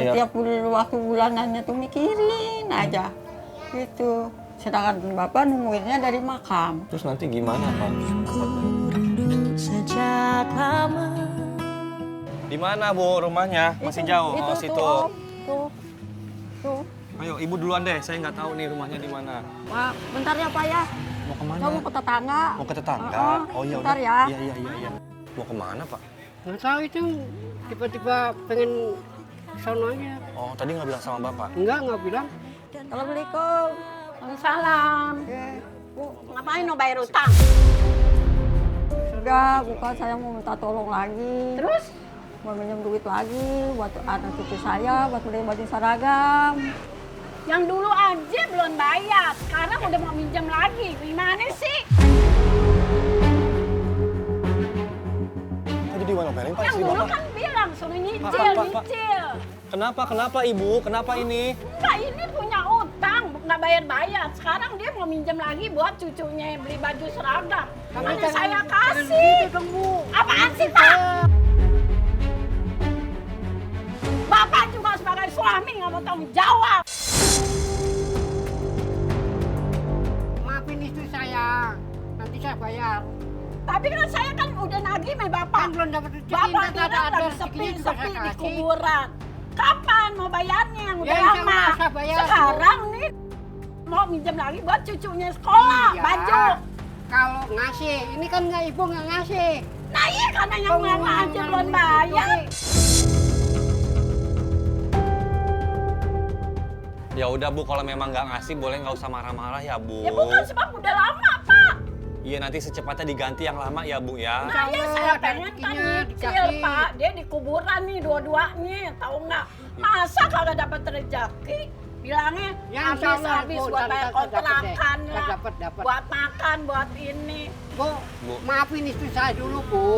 Setiap waktu bulanannya tuh mikirin aja gitu. Sedangkan bapak nungguinnya dari makam. Terus nanti gimana, Pak? Di mana, Bu, rumahnya? Masih jauh? Itu Oh, tuh, situ. Om. Tuh. Ayo, Ibu duluan deh. Saya nggak tahu nih rumahnya di mana. Pak, bentar ya Pak ya. Mau kemana? Saya mau ke tetangga. Mau ke tetangga? Oh iya, bentar udah. ya. Iya. Mau kemana, Pak? Nggak tahu itu tiba-tiba pengen sono aja. Oh, tadi nggak bilang sama Bapak? Nggak bilang. Assalamualaikum. Waalaikumsalam. Bu, ngapain mau bayar utang? Sudah, bukan saya mau minta tolong lagi. Terus? Mau minjem duit lagi buat anak cucu saya, buat beli baju seragam. Yang dulu aja belum bayar, sekarang udah mau minjem lagi. Gimana sih? Kok jadi ngomelin, Pak, Yang istri dulu Bapak? kan bilang suruh nyicil, Pak. nyicil. Kenapa, Ibu? Kenapa ini? Enggak, ini punya utang, nggak bayar-bayar. Sekarang dia mau minjem lagi buat cucunya beli baju seragam. Makanya saya kasih. Jangan Bu. Apaan sih, Pak? Bapak juga sebagai suami nggak mau tanggung jawab. Maafin istri saya. Nanti saya bayar. Tapi kan saya kan udah nagih sama Bapak. Kan belum dapat rezeki. Bapak ntar bilang ada lagi rezekinya juga sepi-sepi saya di kasih. kuburan. Kapan mau bayarnya yang udah Ya, insya lama? Allah saya bayar, Bu. Sekarang nih mau minjem lagi buat cucunya sekolah, Iya. baju. Kalau ngasih, ini kan ibu nggak ngasih. Nah iya karena yang Oh, lama aja yang belum gitu. bayar. Ya udah, Bu, kalau memang nggak ngasih boleh nggak usah marah-marah ya, Bu. Ya bukan sebab udah lama, Pak. Iya, nanti secepatnya diganti yang lama ya, Bu ya. Nah iya Allah, saya ada pengen kan rezekinya, nyicil, dikasih. Pak. Dia di kuburan nih dua-duanya, tahu nggak? Masa kagak dapat rezeki? Bilangnya Ya, insya Allah, habis Bu, buat ntar bayar dapat deh. kontrakan Ntar lah, dapat. buat makan, buat ini. Bu, Bu. maafin istri saya dulu, Bu.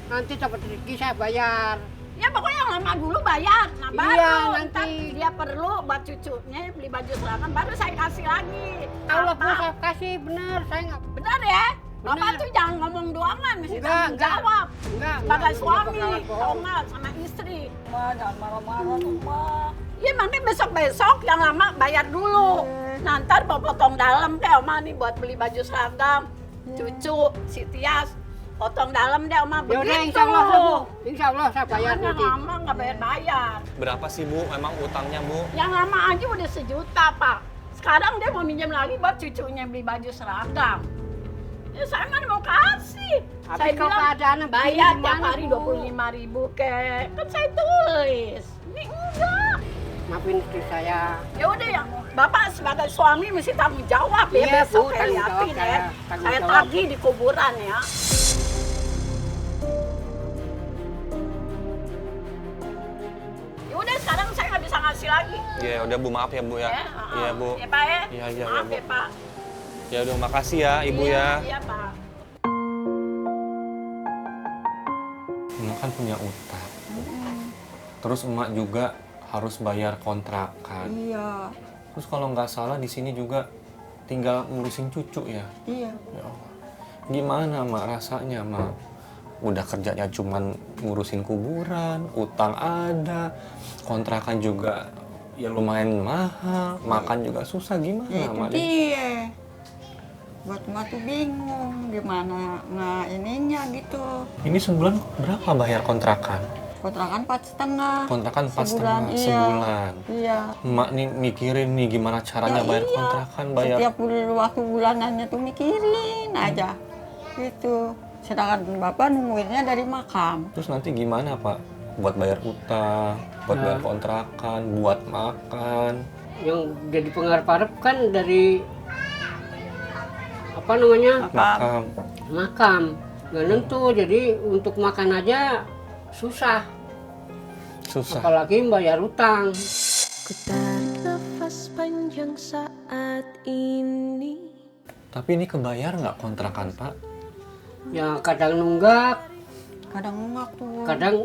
Nanti dapat rezeki saya bayar. Ya pokoknya yang lama dulu bayar. Nah baru Iya, nanti nanti. dia perlu buat cucunya beli baju seragam, baru saya kasih lagi. Allah Bu, Apa? saya kasih bener. Saya nggak. Benar ya? Bapak Benar. tuh jangan ngomong doangan, mesti Enggak, tanggung enggak. jawab. Enggak. Sebagai suami, bakalan tau bohong. nggak, sama istri. Ma, jangan marah-marah tuh, Ma. Iya, makanya besok-besok yang lama bayar dulu. Nah, ntar mau potong dalam deh, Oma nih buat beli baju seragam. Cucu, si Tias, potong dalam deh, Oma. Ya Begitu. udah, insya Allah, Bu. Insya Allah saya bayar Jangan yang nanti. lama nggak bayar-bayar. Berapa sih, Bu, memang utangnya, Bu? Yang lama aja udah 1 juta, Pak. Sekarang dia mau minjem lagi buat cucunya beli baju seragam. Ya saya mana mau kasih. Tapi Saya kalau bilang keadaannya bayar begini tiap gimana, hari Bu? 25.000 kek. Kan saya tulis. Ini enggak. Maafin istri saya. Ya udah ya, Bapak sebagai suami mesti tanggung jawab ya. Iya, Besok Bu, saya tanggung liatin jawab ya. saya. Tanggung Saya jawab. tagih di kuburan ya. Ya udah sekarang saya nggak bisa ngasih lagi. Ya udah, Bu, maaf ya, Bu ya. Iya, Bu. Ya Pak ya. Iya, Maaf Bu. ya Pak. Ya udah, makasih ya, Ibu Iya, ya. Iya Pak. Emak kan punya utang. Terus emak juga harus bayar kontrakan. Iya, Terus kalau nggak salah di sini juga tinggal ngurusin cucu ya. iya. Ya Allah. Gimana, Mak, rasanya, Mak? Udah kerjanya cuman ngurusin kuburan, utang ada, kontrakan juga ya lumayan mahal, makan juga susah. Gimana, Ya itu Mak? dia. Buat emak tuh bingung gimana ininya gitu. Ini sebulan berapa bayar kontrakan? Kontrakan 4,5. Kontrakan 4,5 Sebulan, iya. sebulan. Iya. Emak nih mikirin nih gimana caranya Ya bayar iya. kontrakan, bayar. Setiap waktu bulanannya tuh mikirin aja gitu. Sedangkan bapak nungguinnya dari makam. Terus nanti gimana, Pak? Buat bayar utang, buat Nah. bayar kontrakan, buat makan. Yang jadi penggarap kan dari apa namanya Makam. makam. Nggak nentu. Jadi untuk makan aja susah. Susah. Apalagi bayar utang. Ku tarik nafas panjang saat ini. Tapi ini kebayar nggak kontrakan, Pak? Ya kadang nunggak, Kadang enggak tuh. kadang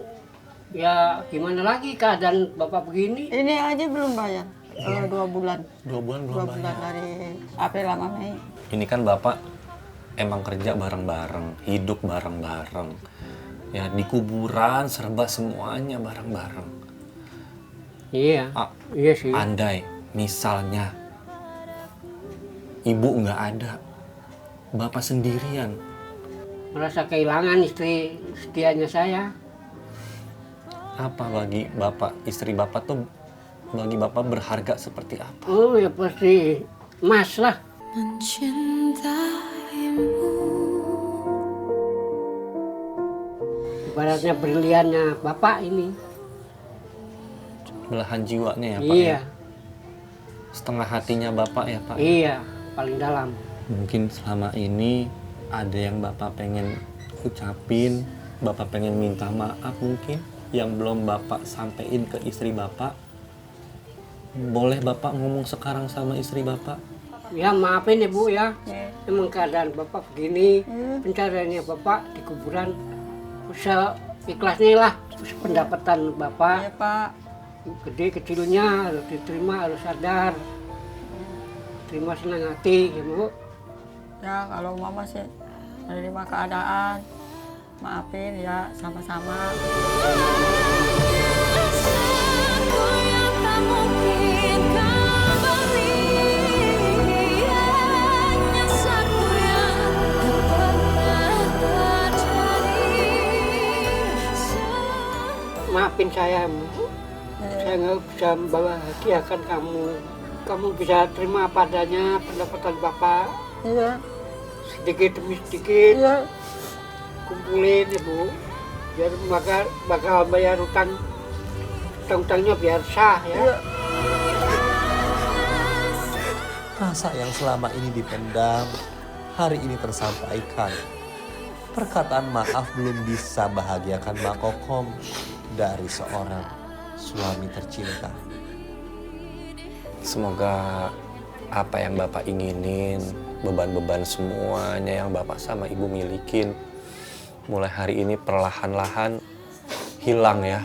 ya gimana lagi keadaan bapak begini. Ini aja belum bayar. 2 bulan. 2 bulan belum 2 bulan bayar. dari April sama Mei. Ini kan Bapak emang kerja bareng-bareng, hidup bareng-bareng. Ya di kuburan serba semuanya bareng-bareng. Iya. Ah, Iya sih. andai misalnya ibu nggak ada, bapak sendirian, Merasa kehilangan istri setianya saya. apa bagi bapak, istri bapak tuh bagi bapak berharga seperti apa? Oh ya pasti emas lah. Mencintaimu. Ibaratnya berliannya bapak ini. Belahan jiwanya ya pak Iya. ya? Setengah hatinya bapak ya pak? Iya, paling dalam. Mungkin selama ini ada yang bapak pengen ucapin, bapak pengen minta maaf mungkin yang belum bapak sampein ke istri bapak. Boleh bapak ngomong sekarang sama istri bapak? Ya maafin ibu ya. Ya. Emang keadaan bapak begini, pencariannya bapak di kuburan. Usaha ikhlasnya lah, pendapatan Iya bapak Pak. gede kecilnya harus diterima, harus sadar. Terima senang hati ya bu. Ya kalau mama sih menerima keadaan, maafin ya sama-sama. Rasaku yang tak mungkin kembali, hanya satu yang tak pernah terjadi. Maafin saya bu. Saya nggak bisa membahagiakan kamu. Kamu bisa terima apa adanya pendapatan bapak. Iya, Sedikit demi sedikit iya. kumpulin ibu. Biar bakal bayar utang-utangnya biar sah ya. Rasa yang selama ini dipendam, hari ini tersampaikan. Perkataan maaf belum bisa bahagiakan Mak Kokom dari seorang suami tercinta. Semoga apa yang bapak inginin, beban-beban semuanya yang bapak sama ibu milikin, mulai hari ini perlahan-lahan hilang ya.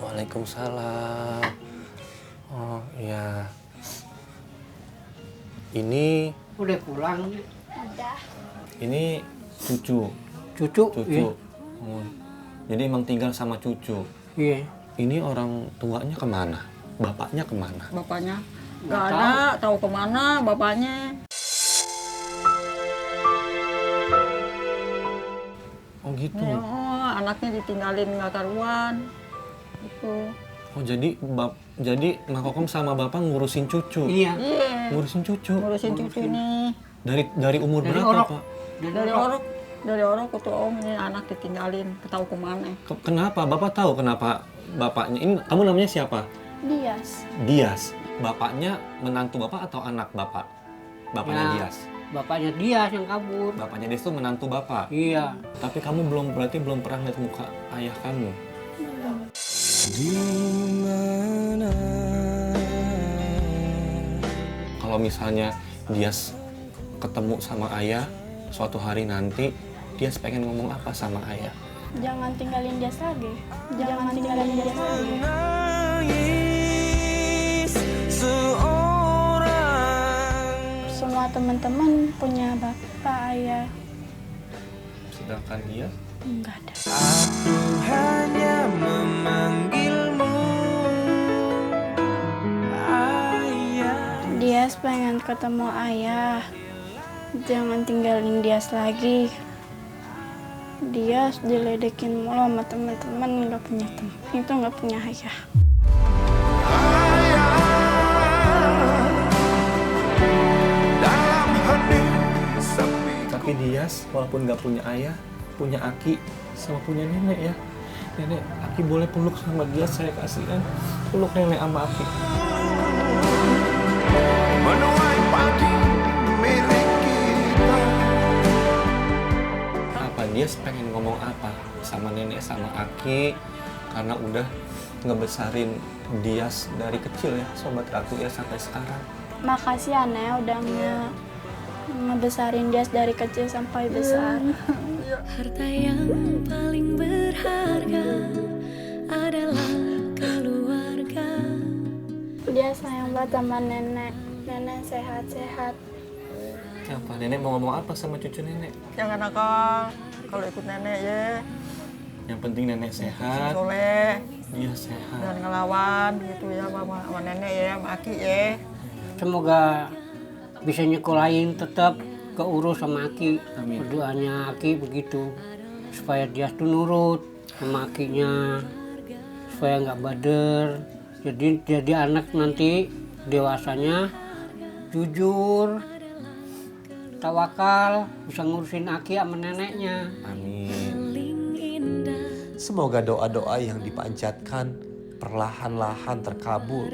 Waalaikumsalam. Oh iya. Ini Udah pulang ini cucu. cucu. Cucu. Oh, jadi emang tinggal sama cucu. Iya. Ini orang tuanya kemana? Bapaknya kemana? Bapaknya nggak ada, tahu kemana bapaknya. Oh gitu. Oh, anaknya ditinggalin nggak karuan. Itu. Oh jadi Mak Kokom sama bapak ngurusin cucu. Iya. Iya, Ngurusin cucu. ngurusin cucu nih. Dari umur Dari berapa orok. pak? Dari orang kutu om ini anak ditinggalin, tahu kemana. Kenapa? Bapak tahu kenapa bapaknya? Ini kamu namanya siapa? Dias. Dias. Bapaknya menantu bapak atau anak bapak? Bapaknya Ya. Dias. Bapaknya dia yang kabur. Bapaknya Dias itu menantu bapak. Iya. Tapi kamu berarti belum pernah lihat muka ayah kamu. Kalau misalnya Dias ketemu sama ayah suatu hari nanti, Dias pengen ngomong apa sama ayah? Jangan tinggalin dia lagi. Jangan tinggalin dia lagi. Semua teman-teman punya bapak, ayah. Sedangkan Dias? Enggak ada. Dia pengen ketemu ayah. Jangan tinggalin dia lagi. Dia diledekin mulu sama teman-teman, nggak punya teman. Itu nggak punya ayah. Tapi Dias walaupun nggak punya ayah, punya Aki, sama punya nenek ya. Nenek, Aki boleh peluk sama Dias, saya kasihan. Peluk nenek sama Aki. Apa Dias pengen ngomong apa sama nenek sama Aki karena udah ngebesarin Dias dari kecil ya, Sobat Ratu ya, sampai sekarang. Makasih ya Nek, udah ngebesarin dia dari kecil sampai besar. Harta yang paling berharga adalah keluarga. Dia sayang banget sama nenek. Nenek sehat-sehat. Apa nenek mau ngomong apa sama cucu nenek? Jangan nakal kalau ikut nenek ya. Yang penting nenek sehat, Soleh. Iya sehat. Dan ngelawan gitu ya sama nenek ya, sama Aki ya. Semoga bisa nyekolahin tetap keurus sama Aki. Amin. Berdoanya Aki begitu. Supaya dia tuh nurut sama Akinya. Supaya nggak bader. Jadi anak nanti dewasanya jujur, tawakal, bisa ngurusin Aki sama neneknya. Amin. Semoga doa-doa yang dipanjatkan perlahan-lahan terkabul